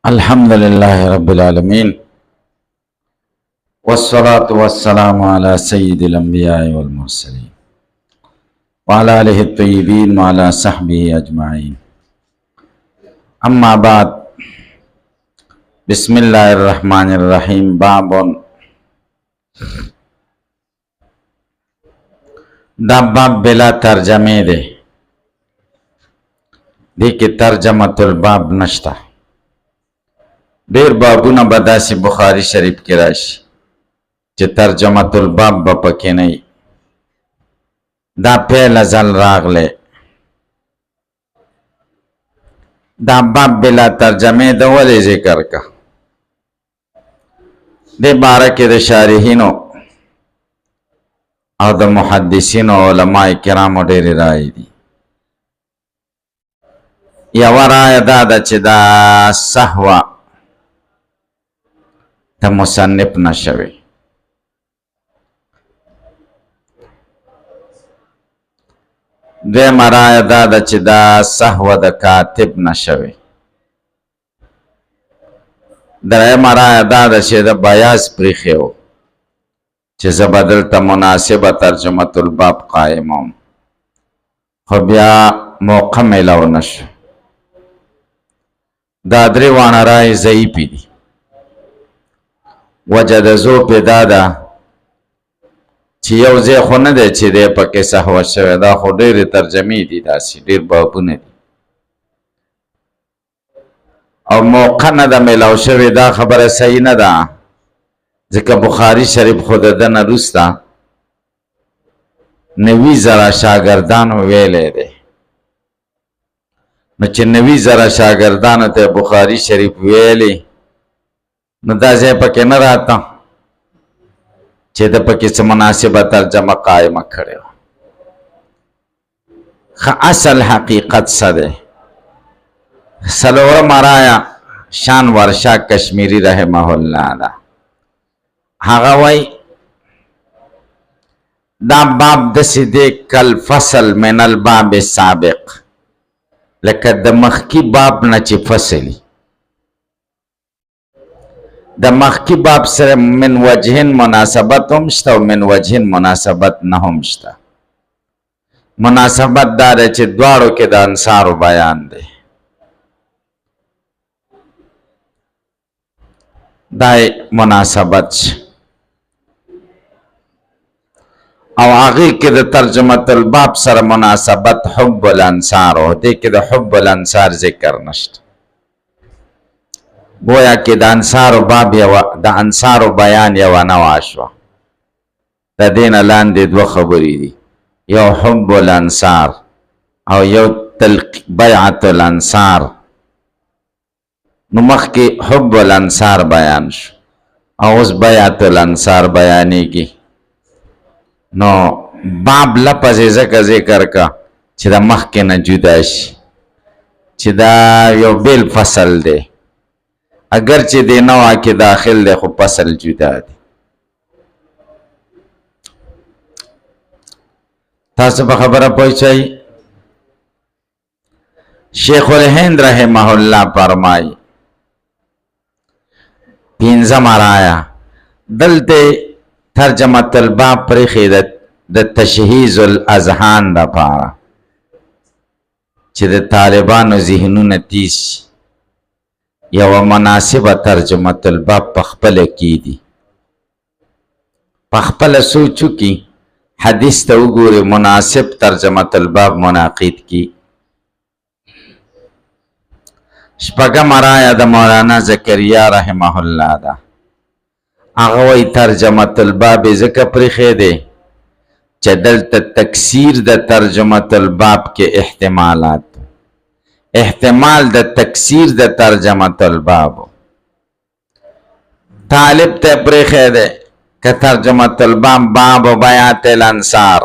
الحمد لله رب العالمين والصلاة والسلام على سيد الأنبياء والمرسلين وعلى آله الطيبين وعلى صحبه أجمعين أما بعد بسم الله الرحمن الرحيم باب دا باب بلا ترجمه ده دی کی ترجمه الباب نشتا ډیر بابونه به داسې بخاري شریف کې راشي چې ترجمه الباب به پکې نه وي. دا پهله ځل راغلی دا باب بلا ترجمه د ولې ذکر کا دې باره کې د شارحینو او د محدثینو علماء کرامو ډېرې رایې دي. یوه رایه دا ده چې دا سهوه د مصنف نشوي. دویمه رایه دا ده چې دا سهوه د کاتب نشوي. دریمه رایه دا ده چې د بیاض پریښی و چې زه به دلته مناسبه ترجمه الباب قایموم، خو بیا موقع میلاو نشو. دا درې وانه رایې ضعیفې دي. وجه د ذوب دا ده چې یو ځای خو نه دی چې دی پکې سهوه شوی، دا خو ډېرې ترجمې دي، داسې ډېر بابونه دي او موقع نه ده میلاو شوې. دا خبره صحیح نه ده، ځکه بخاري شریف خو د ده نه وروسته 90,000 شاګردانو ویلی دی. نو چې 90,000 شاګردانو ته بخاري شریف ویلی نو دا ځای پکې نه راته چې د پکې څه مناسبه ترجمه قایمه کړې وه. اصل حقیقت څه دی؟ څلورمه رایه شان ورشا کشمیری رحمه الله ده. هغه وایي دا باب داسې دی کالفصل من الباب السابق، لکه د مخکې باب نه چې فصلي د مخکې باب سره من وجهن مناسبت هم شته او من وجهن مناسبت نه هم شته. مناسبت دا ده چې دواړو کې د انصارو بیان دی. دا مناسبت او هغې کې د ترجمه الباب سره مناسبت حب الانصار او دې کې د حب الانصار ذکر نشته. گویا کې د انصارو باب د انصارو بیان یوه نوعه شوه. د دې نه لاندې دوه خبرې دي، یو حب الانصار او یو بیعت الانصار. نو مخکې حب الانصار بیان شو او اوس بیعت الانصار بیانېږي. نو باب لفظ یې ځکه ذکر کا چې د مخکې نه جدا شي، چې دا یو بیل فصل دی، اگر چې دی نوع کې داخل دی خو فصل جدا دی. تاسو په خبره پوه شئ. شیخ الهند رحمه الله فرمایي پنځمه رایه دلته ترجمه الباب پرېښې د تشهیز الاذهان دپاره چې د طالبانو ذهنونه تیز شي. یوه مناسبه ترجمه الباب پخپله کیدي، پخپله سوچ وکړي، حدیث ته وګوري، مناسب ترجمه الباب منعقد کی. شپږمه رایه د مولانا زکریا رحمه الله ده. هغه وایي ترجمه الباب یې ځکه پرېښی دی چې دلته تکثیر د ترجمه الباب کې احتمالات، احتمال د تکثیر د ترجمه الباب طالب ته پرېښی دی که ترجمه الباب باب بیعت الانصار،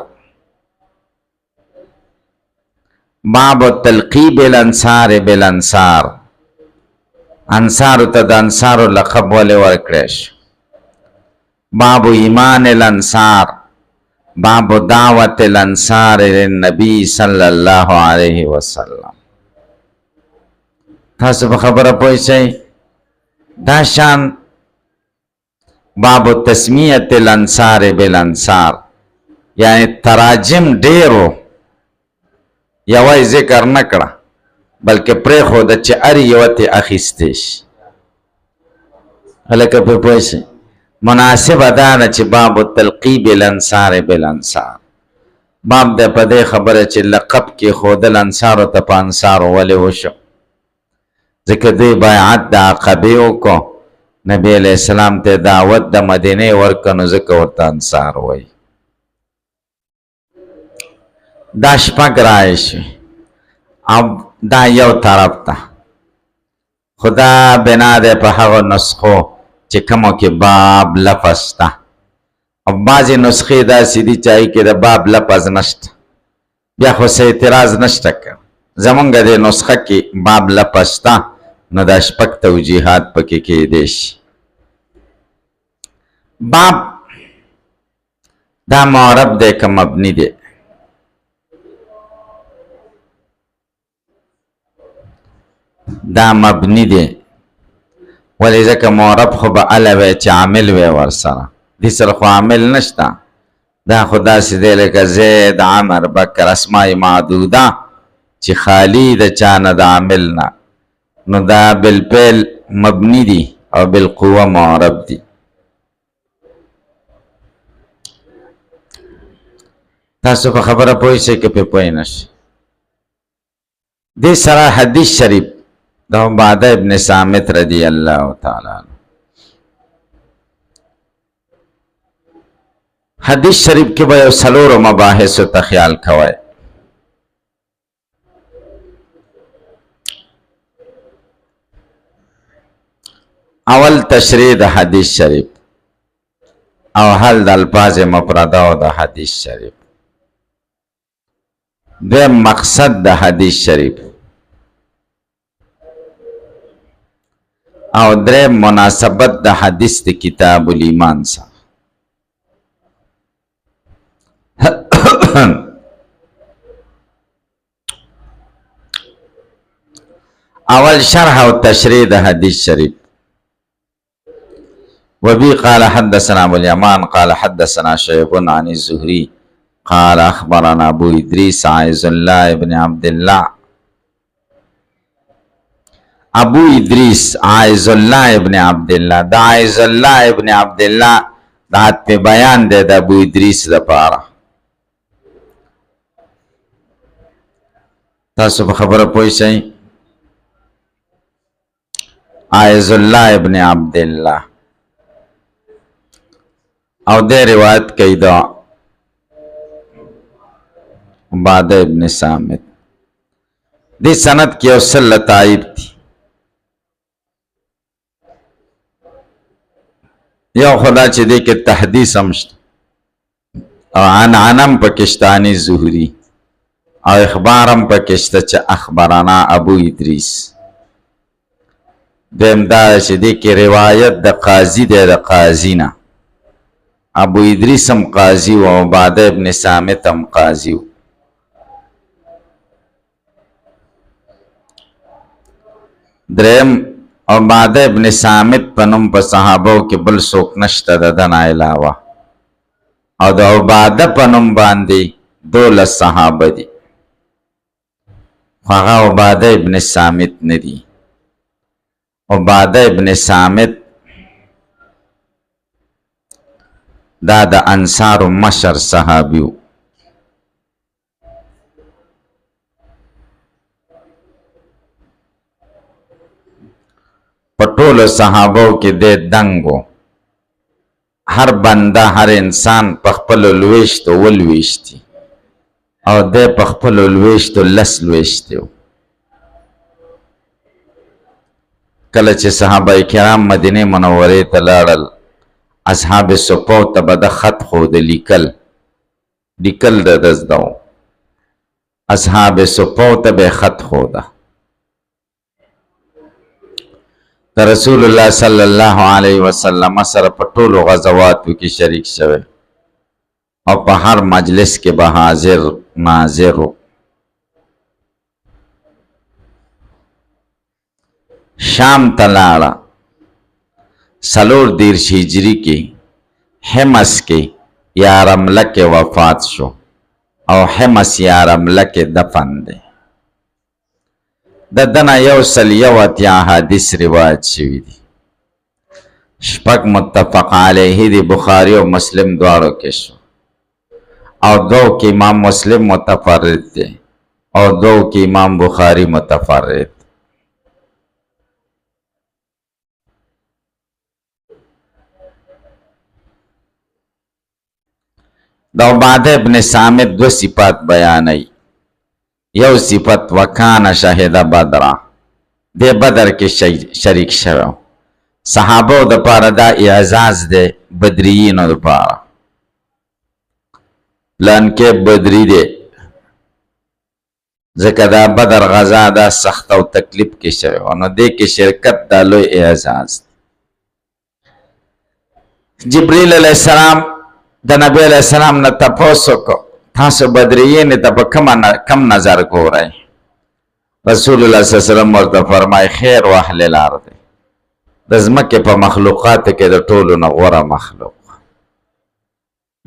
باب تلقیب الانصار بالانصار، انصارو ته د انصارو لقب ولې ورکړی شو، باب ایمان الانصار، باب دعوت الانصار للنبی صلی الله علیه وسلم. تاسو په خبره پوه شئ. دا شان باب تسمیت الانصار بالانصار، یعنی تراجم ډیرو یوای ذکر نکړه بلکې پرې خو د چې ار یو ته اخیستې شي. هلکه په پوه شئ مناسبه دا ده چې باب تلقیب الانصار بالانصار، باب د په دې خبره چې لقب کې ښودل انصارو ته په انصارو ولې وشو، ځکه دوی بیعت د عقبې وکړو، نبی علیہ السلام ته دعوت د مدینې ورکړه، نو ځکه ورته انصار وایي. دا شپږ رایې شوې او دا یو طرف ته، خدا بنا دی په هغو نسخو چې کومو کې باب لفظ ته، او بعضې نسخې داسې دي چې هغې کې د باب لفظ نشته، بیا خو څه اعتراض نشته که زمونږ د نسخه کې باب لفظ ته، نو دا شپږ توجیحات پکې کېدی شي. باب دا معرب دی که مبني دی؟ دا مبني دی، ولې ځکه معرب خو به اله وی چې عامل وی ورسره، دې سره خو عامل نشته، دا خو داسې دی لکه زید عمر بکر اسماء معدوده چې خالی د چا نه د عامل نه، نو دا بالفعل مبني دي او بالقوه معرب دي. تاسو په خبره پوه شئ که پې پوه نه شئ. دې سره حدیث شریف د عباده ابن صامت رضی الله تعالی عنه، حدیث شریف کې به یو څلورو مباحثو ته خیال کوئ. اول تشریح د حدیث شریف او حل د الفاظ مفرده او د حدیث شریف، دویم مقصد د حدیث شریف، او دریم مناسبت د حدیث د کتاب الایمان سره. اول شرح او تشریح د حدیث شریف. وبي قال حدثنا ابو اليمان قال حدثنا شعيب عن الزهري قال اخبرنا ابو ادريس عايز الله ابن عبد الله. ابو ادریس عايز الله ابن عبد الله، دا عايز الله ابن عبد الله دا په بیان دی د ابو ادریس لپاره. تاسو په خبره پوه شئ. عايز الله ابن عبد الله او د روایت کوي دا عباده ابن صامت. دې سند کې یو څه لطایف دي. یو خدا چې دې کې تحدیث هم شته او عنعنم پکې شته عن زهري، او اخبار هم پکې شته چې اخبرنا ابو ادریس. دویم دا چې دې کې روایت د قاضي دی، د قاضي نه. ابو ادریس هم قاضي و، عباده ابن صامت هم قاضي و. دریم عباده ابن صامت په نوم په صحابو کې بل څوک نشته د ده نه علاوه، او د عباده په نوم باندې 12 صحابه دي، خو هغه عباده ابن صامت نه دي. عباده ابن صامت دا د انصارو مشر صحابي و. په ټولو صحابو کې د دنګو، هر بنده هر انسان په خپلو لویشتو ولویشتي، او د په خپلو لویشتو لس لویشتي و. کله چې صحابه کرام مدینه منورې ته لاړل، اصحاب صفو ته به د خط ښود، لیکل د ده زده و. اصحاب صفو ته به خط ښوده. د رسول الله صلی الله علیه وسلم سره په ټولو غزواتو کې شریک شوی، او په هر مجلس کې به حاضر ناظر و. شام ته لاړه، سلور دیرش هجری کې حمص کې یا رمله کې وفات شو او حمص یا رمله کې دفن دی. د دنه یو سل یو اتیا حدیث روایت شوي دي. شپږ متفق علیه دی، بخاری او مسلم دواړو کې شو او دو کې امام مسلم متفرد دی او دو کې امام بخاری متفرد. د عباده ابن صامت دو صفات بیانوي. یو صفت وکانه شهید بدر، د بدر کې شریک شوی. صحابو د پاره دا اعزاز دی، بدریینو د پاره پلان کې بدری دی ځکه دا بدر غزا دا سخت او تکلیف کې شوی نو دې کې شرکت دا لوی اعزاز. جبریل علیہ السلام د نبی علیہ السلام نه تپوس وکړو تاسو بدریین ته په کم نظر ګورئ؟ رسول الله صلی الله علیه وسلم ورته فرمای خیر و اهل الارض، د ځمکې په مخلوقاتو کې د ټولو نه غوره مخلوق.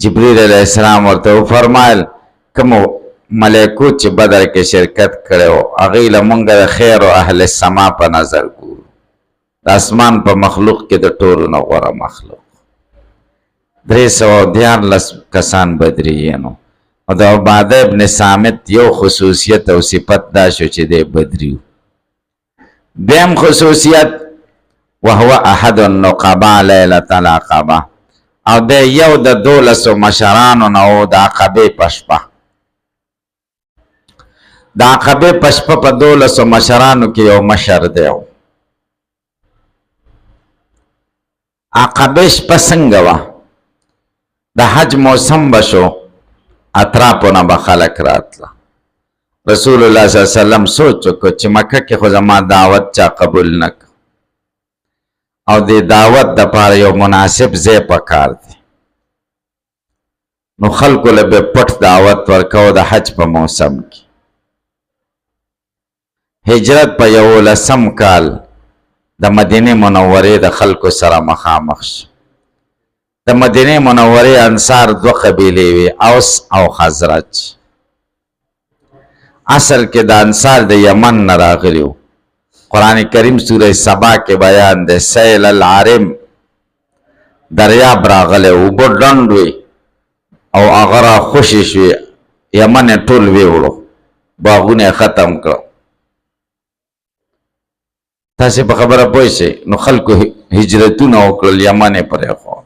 جبریل علیہ السلام ورته وفرمایل کومو ملائکو چې بدر کې شرکت کړی هغوی له مونږ د خیر و اهل السما په نظر ګورو، د اسمان په مخلوق کې د ټولو نه غوره مخلوق. 314 کسان بدریینو او د عباده ابن صامت یو خصوصیت او صفت دا شو چې دی بدریو. دویم خصوصیت وهو احد النقباء لیلة العقبه، او د یو د 12 مشرانو نه او د عقبې په شپه. د عقبې په شپه په 12 مشرانو کې یو مشر دی. عقبې شپه څنګه وه؟ د حج موسم بشو، اطرافونه به خلک راتله. رسول الله صلی الله علیه وسلم سوچ وکړو چې مکه کې خو زما دعوت چا قبول نه کړ او د دعوت دپاره یو مناسب ځای پکار دی. نو خلکو له به پټ دعوت ورکو د حج په موسم کې. هجرت په 11 کال د مدینه منورې د خلکو سره مخامخ شو. د مدینه منورې انصار 2 قبیلې وي، اوس او خزرج. اصل کې د انصار د یمن نه راغلي وو. قرآن کریم سورہ سبا کې بیان دی سیل العرم، دریاب راغلی اوبه ډنډ وي او هغه را خوشې شوې، یمن یې ټول ویوړو، باغونه یې ختم کړو. تاسې په خبره پوه شئ. نو خلکو هجرتونه وکړل، یمن یې پرېښود.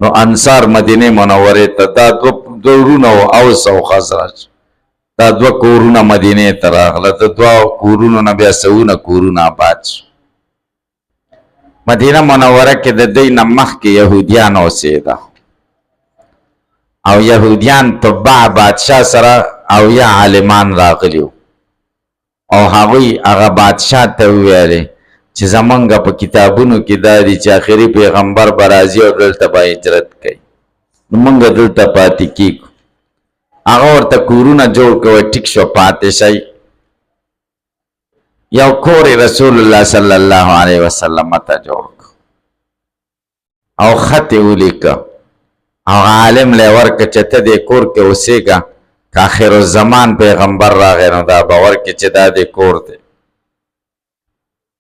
نو انصار مدینه منورې ته دا 2 ورونه و، اوس او خزرج، دا 2 کورونه مدینه ته راغله. د 2 کورونو نه بیا سوونه کورونه آباد شو. مدینه منوره کې د دوی نه مخکې یهودیان اوسېده او یهودیان تبع بادشاه سره او یا عالمان راغلي وو او هغوی هغه بادشاه ته وویلې چې زمونږ په کتابونو کې دا دي چې آخري پیغمبر به راځي او دلته به هجرت کوي، نو مونږ دلته پاتې کیږو. هغه ورته کورونه جوړ کړه، ټیک شو پاتې شئ. یو کور رسول الله صلی الله علیه وسلم ته جوړ کړ او خط یې ولیکه او عالم له ورکه چې ته دې کور کې اوسېږه، که آخر الزمان پیغمبر راغی نو دا به ورکړي چې دا دې کور دی،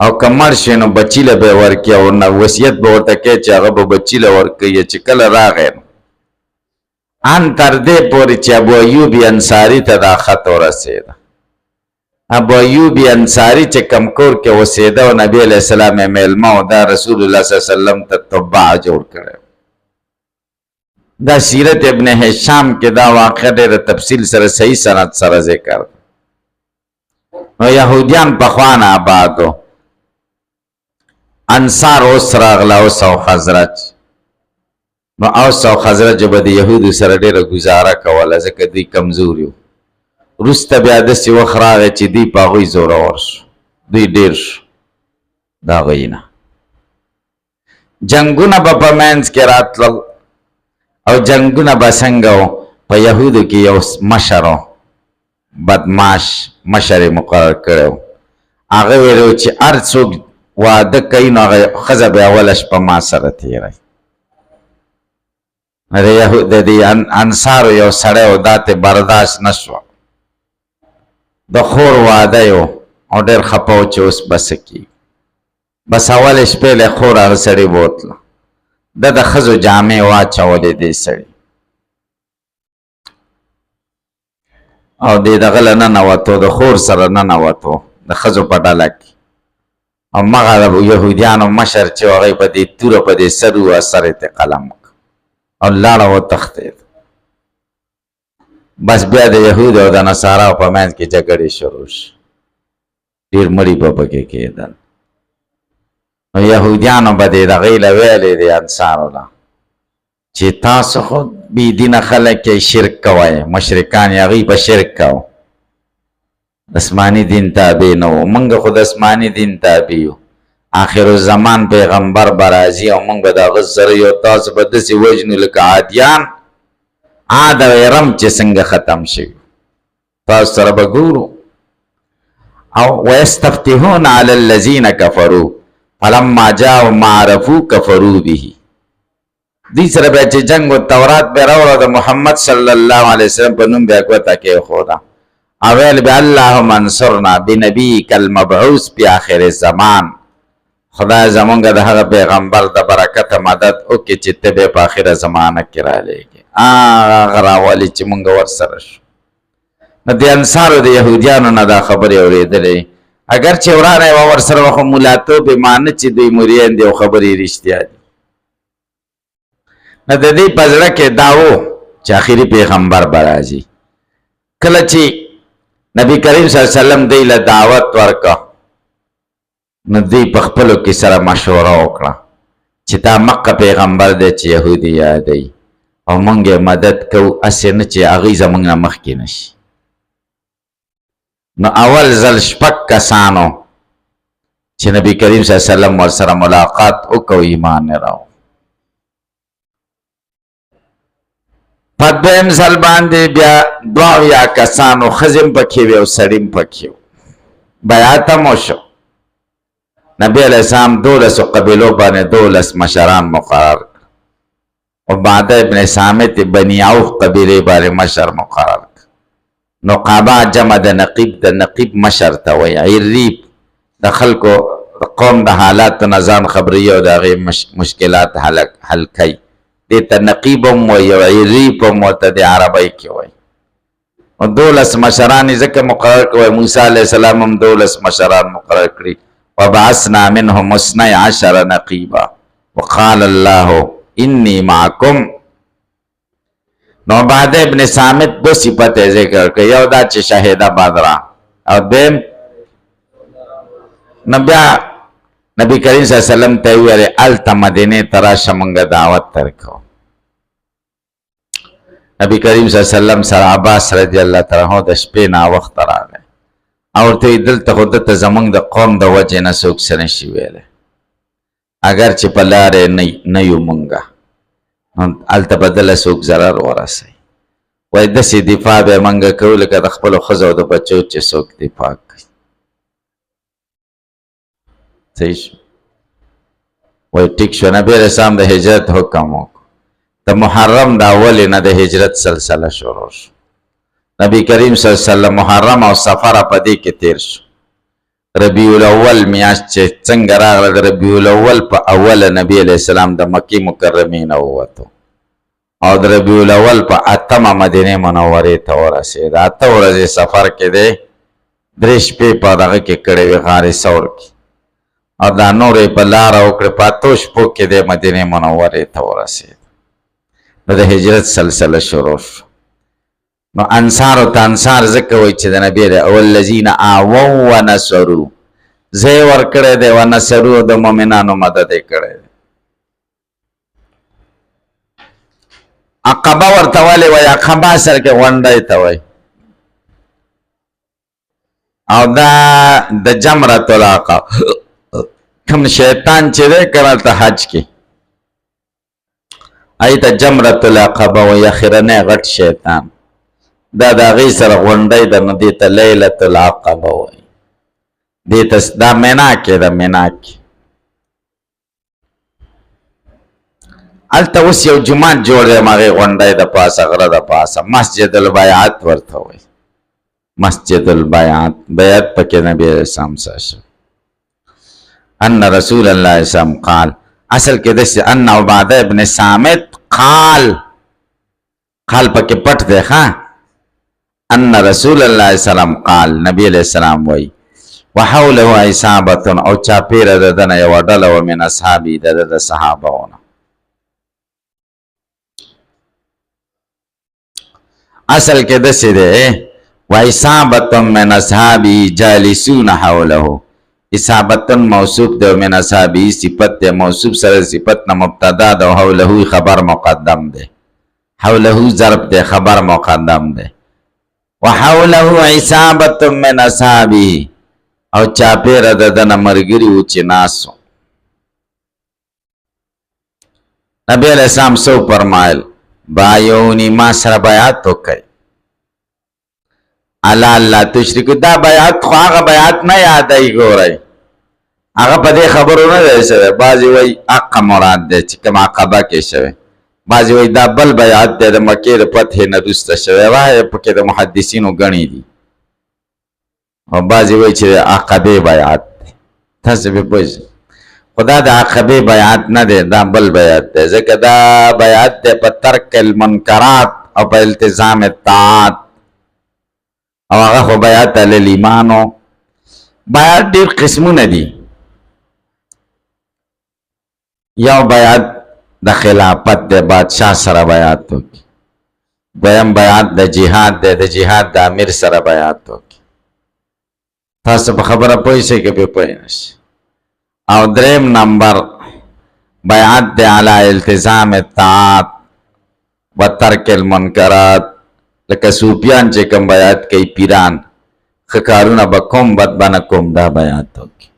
او که مړ شي نو بچي له به یې ورکړي او وصیت به ورته کوي چې هغه به بچي له ورکوي چې کله راغی نو. ان تر دې پورې چې ابو ایوب انصاري ته دا خط ورسېده. ابو ایوب انصاري چې کم کور کې اوسېده او نبی علیه السلام یې میلمه او دا رسول الله صلی الله علیه وسلم ته تبع جوړ کړی. دا سیرت ابن هشام کې دا واقع ډېره تفصیل سره صحیح سند سره ذکر. نو یهودیان پخوا نه آباد و، انصار اوس راغله، اوس او خزرج. نو اوس او خزرج به د یهودو سره ډېره ګزاره کوله ځکه دوی کمزوري وو. وروسته بیا داسې وخت راغی چې دوی په هغوی زورور شو، دوی ډېر شو د هغوی نه. جنګونه به په منځ کې راتلل او جنګونه به څنګه و؟ په یهودو کې یو مشر و، بدماش مشر یې مقرر کړی و. هغه ویلی و چې هر څوک واده کوي نو هغه ښځه به اوله شپه ما سره تېروي. د دې انصارو یو سړی و دا ته برداشت نه شوه، د خور واده یو او ډېر خفه و چې اوس به څه کېږي. بس اولې شپې له خور هغه سړي بوتله، ده د ښځو جامې واچولې دې سړي او دې دغه له ننوتو، د خور سره ننوتو د ښځو په ډله کې. او مغه د یهودیانو مشر چې هغه په دې توره په دې سر و سر ته قلم او لاړه وتښتېد. بس بیا د یهود او د نصاراو په منځ کې جګړې شروع شي، ډېر مړي به پکې کېدل. نو یهودیانو به دې دغې له ویلې د انصارو له چې تاسو خو بې دینه خلک یې شرک کوئ، مشرکان یې هغوی به شرک کوو، آسماني دین تابع نه وو، موږ خو د آسماني دین تابع یو. آخر الزمان پیغمبر به راځي او موږ به د هغه سره یو، تاسو به داسې وژنو لکه عادیان، عاد او ارم چې څنګه ختم شوي تاسو سره به ګورو. او ویستفتحون علی الذین کفروا فلما جاءوا ما عرفوا کفروا به. دې سره بیا چې جنګ و تورات به راوړه د محمد صلی الله علیه وسلم په نوم بیا ګوته کېښوده او ویل به اللهم انصرنا بنبیک المبعوث فی آخر الزمان. خدای زمونږ د هغه پیغمبر د برکته مدد وکړي چې ته به په آخره زمانه کې رالیږې. هغه راولي چې مونږ ورسره شو. نو د انصارو د یهودیانو نه دا خبرې اورېدلې، اگر چې ورانه یې ورسره وه خو ملاتوب یې مانه چې دوی مریان دي او خبرې رښتیا دي. نو د دې په زړه کې دا و چې آخري پیغمبر به راځي. کله چې نبی کریم صلی الله علیه وسلم دی له دعوت ورکړه نو دوی په خپلو کې سره مشوره وکړه چې دا مکه پیغمبر دی چې یهودي یادوي او موږ یې مدد کوو، هسې نه چې هغوی زموږ نه مخکې نه شي. نو اول ځل 6 کسانو چې نبی کریم صلی الله علیه وسلم ورسره ملاقات وکړو ایمان یې راوړ. په دویم ځل باندې بیا 2 کسانو، ښځې هم پکې وې او سړي هم پکې و، بیعت هم وشو. نبی علیه السلام 12 قبیلو باندې 12 مشران مقرر کړ. عباده ابن صامت بني عوف قبیلې باندې مشر مقرر کړ. نقابه جمع د نقیب، د نقیب مشر ته وایي. عریب د خلکو قوم د حالاتو نه ځان خبروي او د هغې مشکلات حل کوي، دې ته نقیب هم وایي او عریب هم ورته د عربۍ کې وایي. نو 12 مشران یې ځکه مقرر کړي، موسی علیه السلام هم 12 مشران مقرر کړي. وبعثنا منهم 12 نقیبا وقال الله انی معکم. نو عباده ابن صامت 2 صفتې ذکر کړي، یو دا چې شهیده بدر او دویم نو بیا نبی کریم صلی الله علیه وسلم ته ویل هلته مدینې ته راشه موږ دعوت درکوو. نبی کریم صلی الله علیه وسلم سره عباس رضی الله تعالی عنہ د شپې ناوخته راغی او ورته ویل دلته خو دته زموږ د قوم د وجې نه څوک څه نشي ویلی، اگر چې په لارې نه یو موږ هلته به دله څوک ضرر ورسوي. وایي داسې دفاع به یې موږ کوو لکه د خپلو ښځو او د بچو چې څوک دفاع کوي. صحیح شو. وایي ټیک شو. نبی علیه السلام د هجرت حکم وکړو. د محرم د اولې نه د هجرت سلسله شروع شو. نبی کریم صلی الله علیه وسلم محرم او سفر په دې کې تیر شو. ربیع الاول میاشت چې څنګه راغله، د ربیع الاول په اوله نبی علیه السلام د مکې مکرمې نه ووتو او د ربیع الاول په 8مه مدینې منورې ته ورسېد. 8 ورځې سفر کې دی، 3 شپې په دغه کې کړې وې غار ثور کې او دا نورې په لاره وکړې. په 8 شپو کې دی مدینې منورې ته ورسېد. نو د هجرت سلسله شروع شو. نو انصارو ته انصار ځکه وایي چې د نبی او الذین آووا ونصروا، ځای ورکړی دی، ونصروا د مؤمنانو مدد یې کړی دی. عقبه ورته ولې وایي؟ عقبه اصل کې غونډۍ ته وایي او دا د جمرة العقبه کوم شیطان چې دی کنه ته حج کې ای ته جمرة العقبه وایي، اخرنی غټ شیطان دا د هغې سره غونډۍ ده، نو دې ته لیلة العقبه وایي. دې ته دا مینا کې ده، مینا کې الته اوس یو جومات جوړ دی هغې غونډۍ د پاسه غره د پاسه مسجد البیعت ورته وایي مسجد البیعت بیعت پکې نبی علیه السلام سره ان رسول الله اسلام قال اصل کې داسې ان عباده ابن صامت قال پکې پټ دی ښه ان رسول الله اسلام قال نبی علیه السلام وایي وحوله عصابة او چاپیره د ده نه یوه ډله وه من اصحابي د ده د صحابهونه اصل کې داسې دی وعصابة من اصحابي جالسون حوله اصابة موصوف دی من اصحابي صفت دی موصوف سره صفت نه مبتدا ده او حوله خبر مقدم دی حوله ضرب دی خبر مقدم دی وحوله عصابة من اصحابي او چاپیره د ده نه ملګري وو چې ناست وو نبی علیه السلام څه وفرمایل بایعوني ما سره بیعت وکړئ الا الله تشرکو دا بیعت خو هغه بیعت نه یادوي ګورئ هغه په دې خبرو نه دی شوی بعضې وایي حق مراد دی چې کوم عقبه کې شوی بعضې وایي دا بل بیعت دی د مکې د فتحې نه وروسته شوی وایي پکې د محدثینو ګڼې دي او بعضې وایي چې د عقبې بیعت دی تاسې پرې پوه شئ خو دا د عقبې بیعت نه دی دا بل بیعت دی ځکه دا بیعت دی په ترک المنکرات او په التزام الطاعات او هغه خو بیعت علی الایمانو بیعت ډېر قسمونه دي یو بیعت د خلافت دی بادشاه سره بیعت وکړي دویم بیعت د جهاد دی د جهاد د امیر سره بیعت وکړي تاسو په خبره پوه شئ که پرې پوه نه شئ او دریم نمبر بیعت دی علی التزام الطاعات و ترک المنکرات لکه صوفیان چې کوم بیعت کوي پیران ښه کارونه به کوم بد به نه کوم دا بیعت وکړي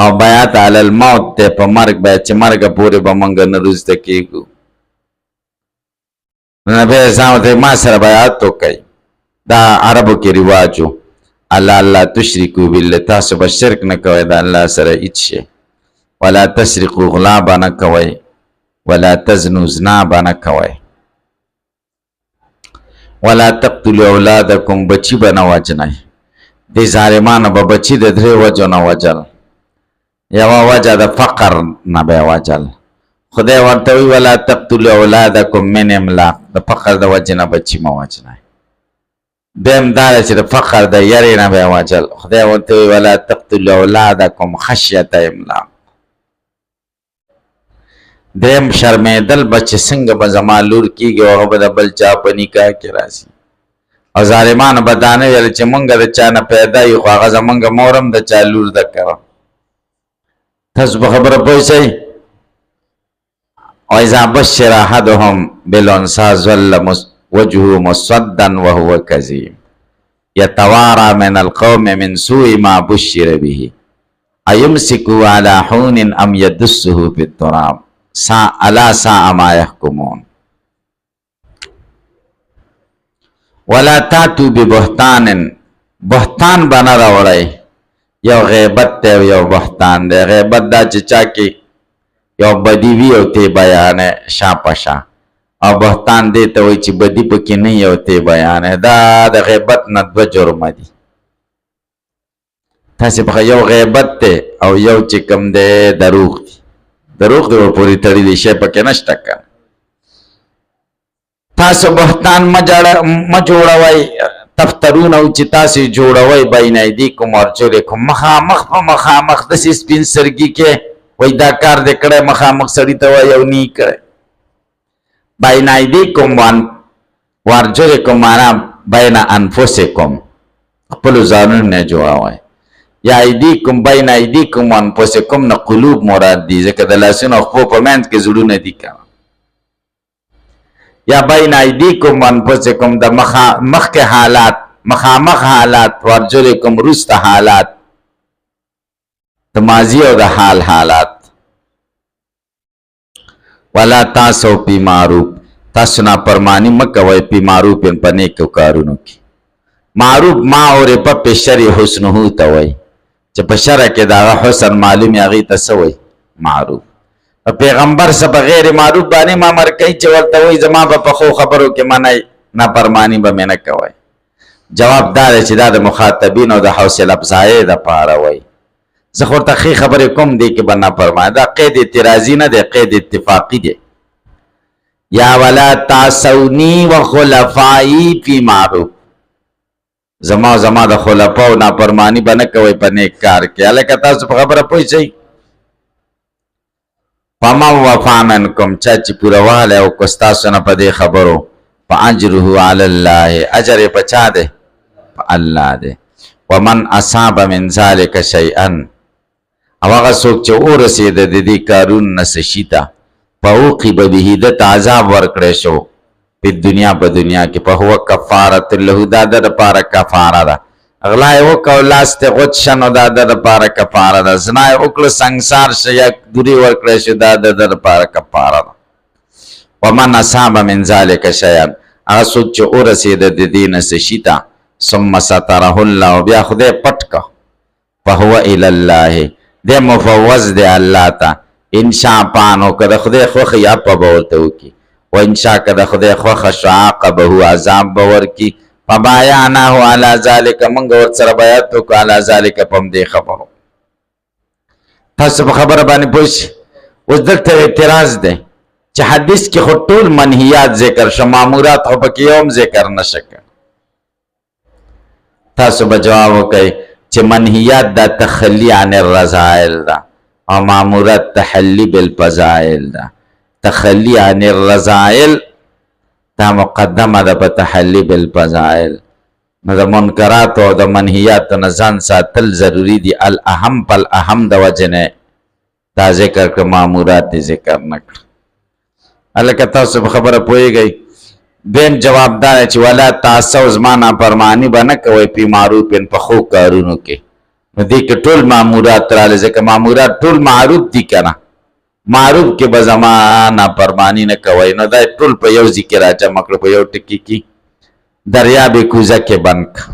او بیعت علی الموت دی په مرګ باید چې مرګه پورې به موږ نه روزده کېږو نبی اسلام ورته ما سره بیعت وکړئ دا عربو کې رواج و الله تشرکو بالله تاسو به شرک نه کوئ د الله سره هیڅ شی ولا تسرقو غلا به نه کوئ ولا تزنو زنا به نه کوئ ولا تقتلوا اولادکم بچی به نه وجنئ دې ظالمانو به بچي د درې وجو نه وجل یوه وجه د فقر نه به یې وجل خدای ورته وایي ولا تقتلوا اولادکم من املاق د فقر د وجې نه بچي مه وجنئ دویم دا ده چې د فقر د یرې نه به یې وجل خدای ورته وایي ولا تقتلوا اولادکم خشیة املاق دریم شرمېدل به چې څنګه به زما لور کېږي او هغه به د بل چا په نکاح کې راځي او ظالمانو به دا نه ویل چې مونږ د چا نه پیدا یو خو هغه زمونږ مور هم د چا لور ده کوه تاسو په خبره پوه شئ او اذا بشر احدهم بالانثى ظل وجهه مسودا وهو كظيم يتوارى من القوم من سوء ما بشر به ايمسكه على حون ام يدسه في التراب الا ساء ما يحكمون ولا تاتوا ببهتان بهتان بنا راوړی یو غیبت دی یو بهتان دی غیبت دا چې چا کې یو بدی وي او ته بیانې شا پشا او بهتان دی ته وایي چې بدی پکې نه یو ته بیانې دا د غیبت نه دوه جرمه دي تاسې په یو غیبت دی او یو چې کوم دی دروغ دی دروغ دی ورپورې تړلی شی پکې نشته که تاسو بهتان مه جوړوئ تفترون او چې تاسې جوړوئ بین ایدیکم وارجلکم مخامخ په مخامخ داسې سپین سرګي کې وایي دا کار دې کړی مخامخ سړي ته وایي او نی کړی بین ایدیکم وارجلکم معنا بین انفسکم خپلو ځانونو نه جوړوئ یا ایدیکم بین ایدیکم وانفسکم نه قلوب مراد دي ځکه د لاسونو خپو په منځ کې زړونه دي که یا بین ایدیکم وانفسکم د مخکې حالات مخامخ حالات وارجلکم وروسته حالات د ماضي او د حال حالات ولا تاسو پی معروف تاسو نافرمانی مه کوئ پی معروف په نیکو کارونو کې معروف ما عرف بشر حسنه ته وایي چې په شرع کې د هغه حسن معلوم هغې ته څه وایي معروف پیغمبر سره بغیر معروف باندې ما مر کوي چې ورته وایي زما به په خو خبرو کې منئ نافرماني به مې نه کوئ. جواب دا دی چې دا د مخاطبینو د حوصله افزایۍ دپاره وایي. زه خو ورته ښې خبرې کوم دی کې به نافرماني، دا قید اعتراضي نه دی، قید اتفاقي دی. یا ولا تعصوني وخلفائي فی معروف، زما د خلفاو نافرماني به نه کوئ په نیک کار کې. هلکه تاسو په خبره پوه شئ. فمن وفا منکم، چا چې پورهوالی وکړو ستاسو نه په دې خبرو، فاجره علی الله، اجر یې په چا دی؟ په الله دی. ومن اصاب من ذلک شیئا، او هغه څوک چې ورسېده د دې کارون نه څه شي ته، فعوقب به، دته عذاب ورکړی شو په دنیا په دنیا کې، فهو کفارة له، دا د دپاره کفاره ده. غلا یې وکړه او لاس ته غوڅ شه نو دا د دپاره کفاره ده. زنا یې وکړه سنګسار شه یا دورې ورکړی شو، دا د دپاره کفاره ده. ومن اصاب من ذلک شیئا، هغه څوک چې ورسېده د دې نه څه شي ته، ثم ستره الله، بیا خدای پټ که، فهو الی الله، دی مفوض دی الله ته. انشاء پانو که د خدای خوښه عفو به ورته وکړي، و انشاء که د خدای خوښه شو عاقبه، عذاب به ورکړي. فبایعناه علی ذلک، موږ ورسره بیعت وکړو علی ذلک، په همدې خبرو. تاسو په خبره باندې پوه شئ. اوس دلته اعتراض دی چې حدیث کې خو ټول منهیات ذکر شو، مامورات خو پکې یو هم ذکر نشه کړ. تاسو به جواب وکئ چې منهیات دا تخلی عن الرذائل ده او مامورات تحلی بالفضائل ده. تخلی عن الرذائل دا مقدمه ده په تحلی بالفضائل. نو د منکرات او د منهیات نه ځان ساتل ضروری دي. الاهم فالاهم د وجې نه دا ذکر کړه، مامورات ذکر نه کړه. هلکه تاسو په خبره پوهېږئ. دویم جواب دا دی چې ولا تعصوا، زما نافرماني به نه کوئ په معروف، په ښو کارونو کې. نو دې کې ټول مامورات راغلي، ځکه مامورات ټول معروف دي که نه. معروف کې به زما نافرماني نه کوئ، نو دا ټول په یو ځای کې راجمع کړو، په یو ټکي کې دریاب کوزه کې بند کړه.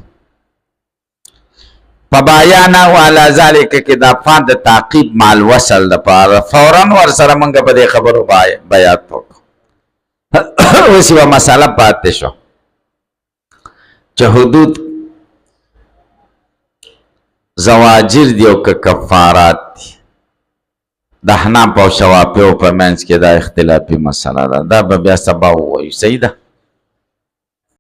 فبایعناه علی ذلک کې دا فان د تعقیب مال وصل دپاره فورا ورسره موږ په دې خبرو بیعت وکړو. اوس یوه مسله پاتې شوه چې حدود زواجر دي او که کفارات دي. د احناف او شوافیو په منځ کې دا اختلافي مسله ده، دا به بیا سبا ووایو. صحیح ده.